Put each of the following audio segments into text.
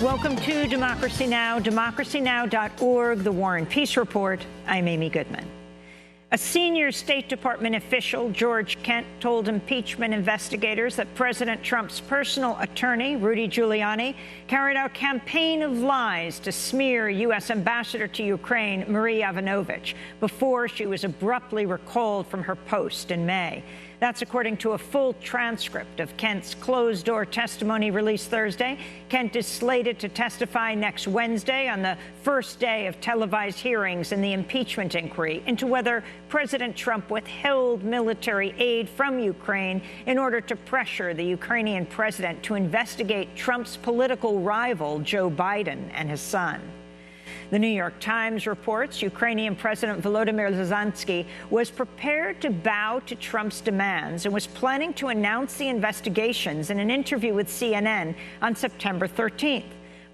Welcome to Democracy Now!, democracynow.org, The War and Peace Report. I'm Amy Goodman. A senior State Department official, George Kent, told impeachment investigators that President Trump's personal attorney, Rudy Giuliani, carried out a campaign of lies to smear U.S. Ambassador to Ukraine, Marie Yovanovitch, before she was abruptly recalled from her post in May. That's according to a full transcript of Kent's closed-door testimony released Thursday. Kent is slated to testify next Wednesday on the first day of televised hearings in the impeachment inquiry into whether President Trump withheld military aid from Ukraine in order to pressure the Ukrainian president to investigate Trump's political rival, Joe Biden, and his son. The New York Times reports Ukrainian President Volodymyr Zelensky was prepared to bow to Trump's demands and was planning to announce the investigations in an interview with CNN on September 13th.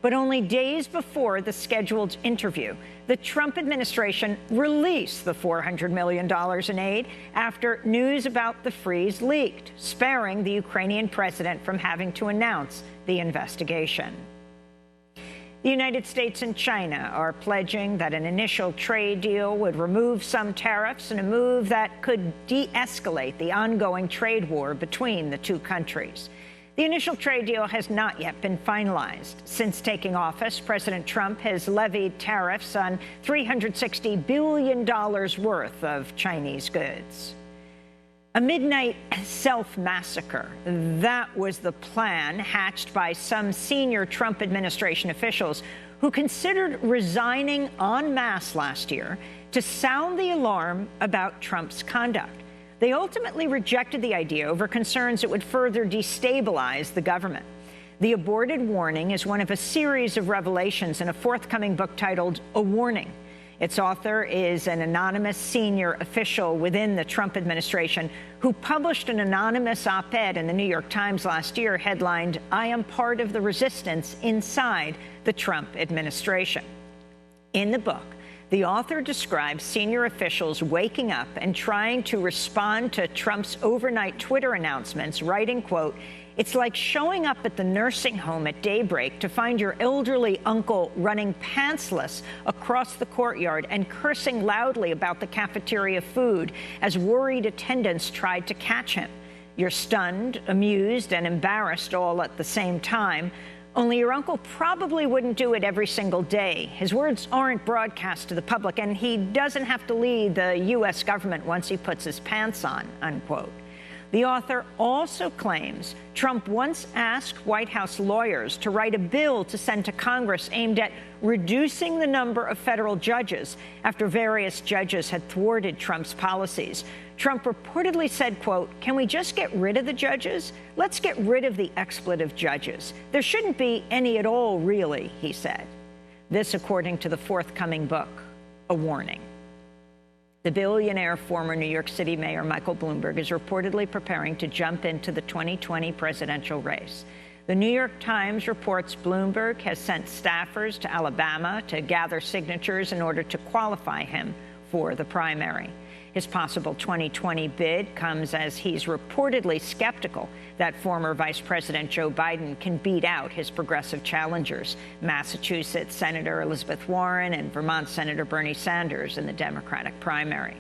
But only days before the scheduled interview, the Trump administration released the $400 million in aid after news about the freeze leaked, sparing the Ukrainian president from having to announce the investigation. The United States and China are pledging that an initial trade deal would remove some tariffs in a move that could de-escalate the ongoing trade war between the two countries. The initial trade deal has not yet been finalized. Since taking office, President Trump has levied tariffs on $360 billion worth of Chinese goods. A midnight self-massacre. That was the plan hatched by some senior Trump administration officials who considered resigning en masse last year to sound the alarm about Trump's conduct. They ultimately rejected the idea over concerns it would further destabilize the government. The aborted warning is one of a series of revelations in a forthcoming book titled A Warning. Its author is an anonymous senior official within the Trump administration who published an anonymous op-ed in the New York Times last year headlined, "I am part of the resistance inside the Trump administration." In the book, the author describes senior officials waking up and trying to respond to Trump's overnight Twitter announcements, writing, quote, "It's like showing up at the nursing home at daybreak to find your elderly uncle running pantsless across the courtyard and cursing loudly about the cafeteria food as worried attendants tried to catch him. You're stunned, amused, and embarrassed all at the same time. Only your uncle probably wouldn't do it every single day. His words aren't broadcast to the public, and he doesn't have to lead the U.S. government once he puts his pants on," unquote. The author also claims Trump once asked White House lawyers to write a bill to send to Congress aimed at reducing the number of federal judges after various judges had thwarted Trump's policies. Trump reportedly said, quote, "Can we just get rid of the judges? Let's get rid of the expletive judges. There shouldn't be any at all, really," he said. This according to the forthcoming book, A Warning. The billionaire former New York City Mayor Michael Bloomberg is reportedly preparing to jump into the 2020 presidential race. The New York Times reports Bloomberg has sent staffers to Alabama to gather signatures in order to qualify him for the primary. His possible 2020 bid comes as he's reportedly skeptical that former Vice President Joe Biden can beat out his progressive challengers, Massachusetts Senator Elizabeth Warren and Vermont Senator Bernie Sanders, in the Democratic primary.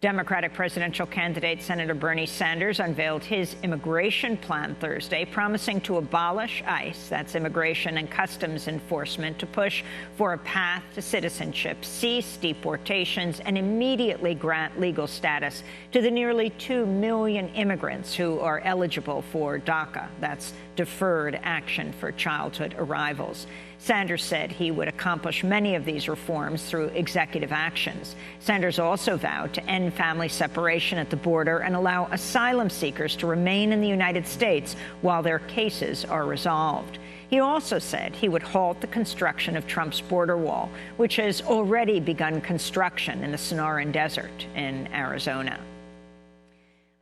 Democratic presidential candidate Senator Bernie Sanders unveiled his immigration plan Thursday, promising to abolish ICE, that's Immigration and Customs Enforcement, to push for a path to citizenship, cease deportations, and immediately grant legal status to the nearly 2 million immigrants who are eligible for DACA, that's Deferred Action for Childhood Arrivals. Sanders said he would accomplish many of these reforms through executive actions. Sanders also vowed to end family separation at the border and allow asylum seekers to remain in the United States while their cases are resolved. He also said he would halt the construction of Trump's border wall, which has already begun construction in the Sonoran Desert in Arizona.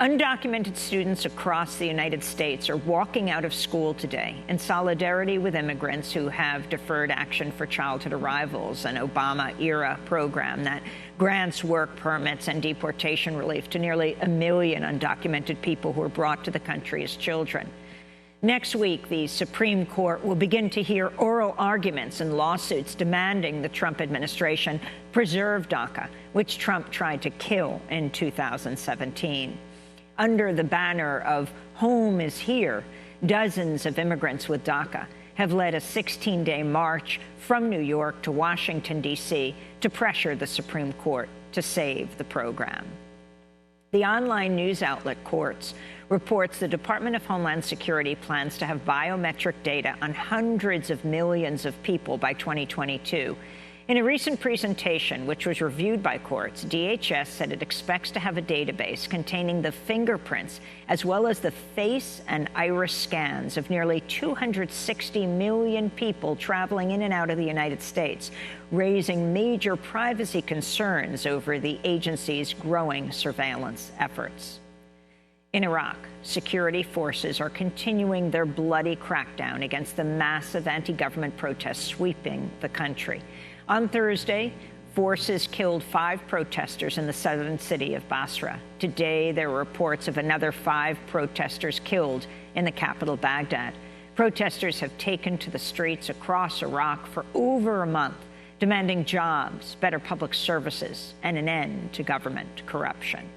Undocumented students across the United States are walking out of school today in solidarity with immigrants who have deferred action for childhood arrivals, an Obama-era program that grants work permits and deportation relief to nearly 1 million undocumented people who were brought to the country as children. Next week, the Supreme Court will begin to hear oral arguments in lawsuits demanding the Trump administration preserve DACA, which Trump tried to kill in 2017. Under the banner of Home is Here, dozens of immigrants with DACA have led a 16-day march from New York to Washington, D.C. to pressure the Supreme Court to save the program. The online news outlet Quartz reports the Department of Homeland Security plans to have biometric data on hundreds of millions of people by 2022. In a recent presentation, which was reviewed by Quartz, DHS said it expects to have a database containing the fingerprints as well as the face and iris scans of nearly 260 million people traveling in and out of the United States, raising major privacy concerns over the agency's growing surveillance efforts. In Iraq, security forces are continuing their bloody crackdown against the massive anti-government protests sweeping the country. On Thursday, forces killed 5 protesters in the southern city of Basra. Today, there were reports of another 5 protesters killed in the capital, Baghdad. Protesters have taken to the streets across Iraq for over a month, demanding jobs, better public services, and an end to government corruption.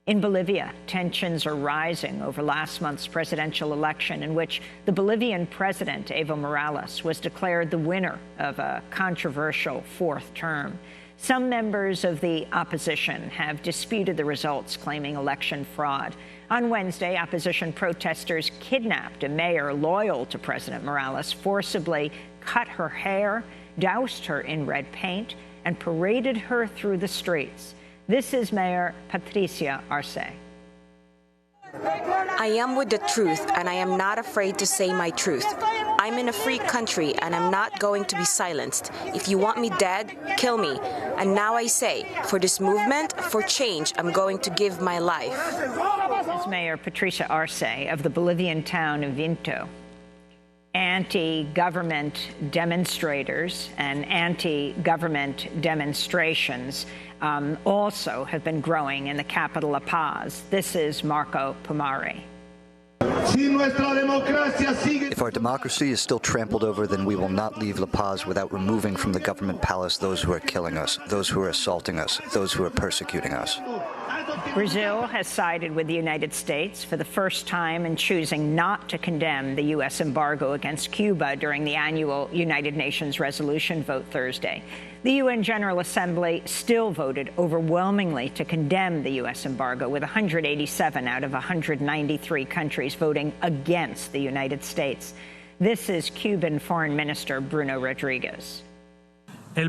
In Bolivia, tensions are rising over last month's presidential election in which the Bolivian president, Evo Morales, was declared the winner of a controversial 4th term. Some members of the opposition have disputed the results, claiming election fraud. On Wednesday, opposition protesters kidnapped a mayor loyal to President Morales, forcibly cut her hair, doused her in red paint, and paraded her through the streets. This is Mayor Patricia Arce. I am with the truth, and I am not afraid to say my truth. I'm in a free country, and I'm not going to be silenced. If you want me dead, kill me. And now I say, for this movement, for change, I'm going to give my life. This is Mayor Patricia Arce of the Bolivian town of Vinto. Anti-government demonstrators and anti-government demonstrations also have been growing in the capital, La Paz. This is Marco Pomari. If our democracy is still trampled over, then we will not leave La Paz without removing from the government palace those who are killing us, those who are assaulting us, those who are persecuting us. Brazil has sided with the United States for the first time in choosing not to condemn the U.S. embargo against Cuba during the annual United Nations resolution vote Thursday. The UN General Assembly still voted overwhelmingly to condemn the U.S. embargo, with 187 out of 193 countries voting against the United States. This is Cuban Foreign Minister Bruno Rodriguez. The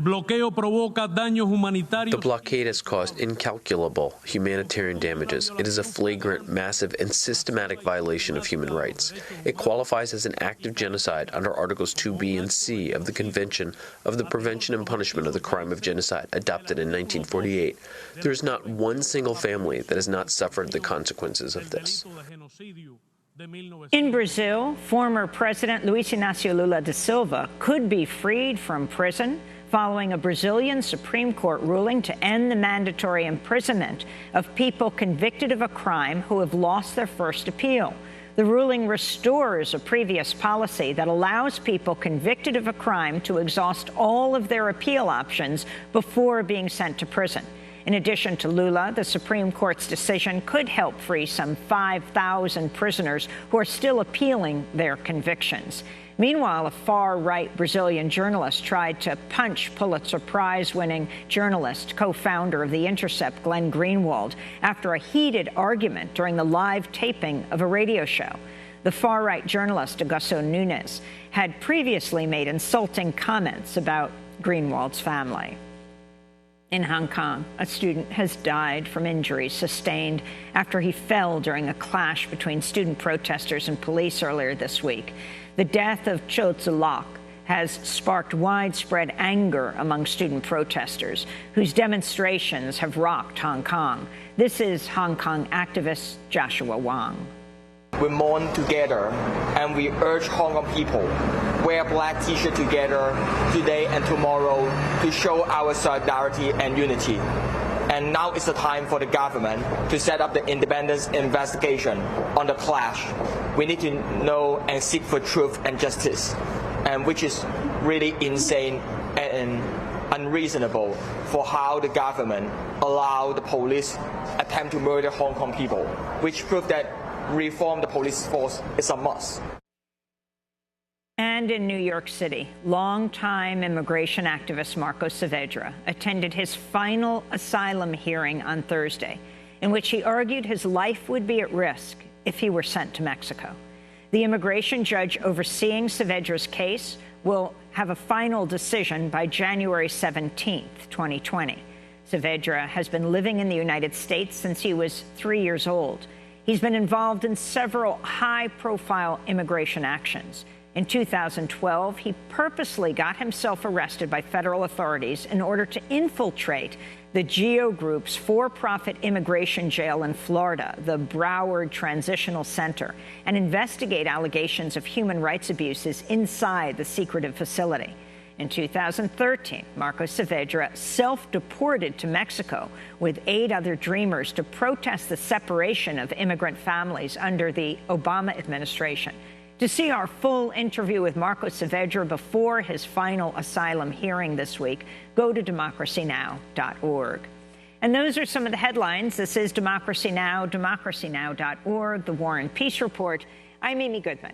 blockade has caused incalculable humanitarian damages. It is a flagrant, massive, and systematic violation of human rights. It qualifies as an act of genocide under Articles 2B and C of the Convention of the Prevention and Punishment of the Crime of Genocide, adopted in 1948. There is not one single family that has not suffered the consequences of this. In Brazil, former President Luiz Inácio Lula da Silva could be freed from prison following a Brazilian Supreme Court ruling to end the mandatory imprisonment of people convicted of a crime who have lost their first appeal. The ruling restores a previous policy that allows people convicted of a crime to exhaust all of their appeal options before being sent to prison. In addition to Lula, the Supreme Court's decision could help free some 5,000 prisoners who are still appealing their convictions. Meanwhile, a far-right Brazilian journalist tried to punch Pulitzer Prize-winning journalist, co-founder of The Intercept, Glenn Greenwald, after a heated argument during the live taping of a radio show. The far-right journalist, Augusto Nunes, had previously made insulting comments about Greenwald's family. In Hong Kong, a student has died from injuries sustained after he fell during a clash between student protesters and police earlier this week. The death of Cho Tzu-lok has sparked widespread anger among student protesters, whose demonstrations have rocked Hong Kong. This is Hong Kong activist Joshua Wong. We mourn together, and we urge Hong Kong people wear black T-shirt together today and tomorrow to show our solidarity and unity. And now is the time for the government to set up the independent investigation on the clash We need to know and seek for truth and justice, and which is really insane and unreasonable for how the government allowed the police attempt to murder Hong Kong people, which proved that reform the police force is a must. And in New York City, longtime immigration activist Marco Saavedra attended his final asylum hearing on Thursday, in which he argued his life would be at risk if he were sent to Mexico. The immigration judge overseeing Saavedra's case will have a final decision by January 17th, 2020. Saavedra has been living in the United States since he was 3 years old. He's been involved in several high-profile immigration actions. In 2012, he purposely got himself arrested by federal authorities in order to infiltrate the GEO Group's for-profit immigration jail in Florida, the Broward Transitional Center, and investigate allegations of human rights abuses inside the secretive facility. In 2013, Marco Saavedra self-deported to Mexico with 8 other Dreamers to protest the separation of immigrant families under the Obama administration. To see our full interview with Marco Saavedra before his final asylum hearing this week, go to democracynow.org. And those are some of the headlines. This is Democracy Now!, democracynow.org, The War and Peace Report. I'm Amy Goodman.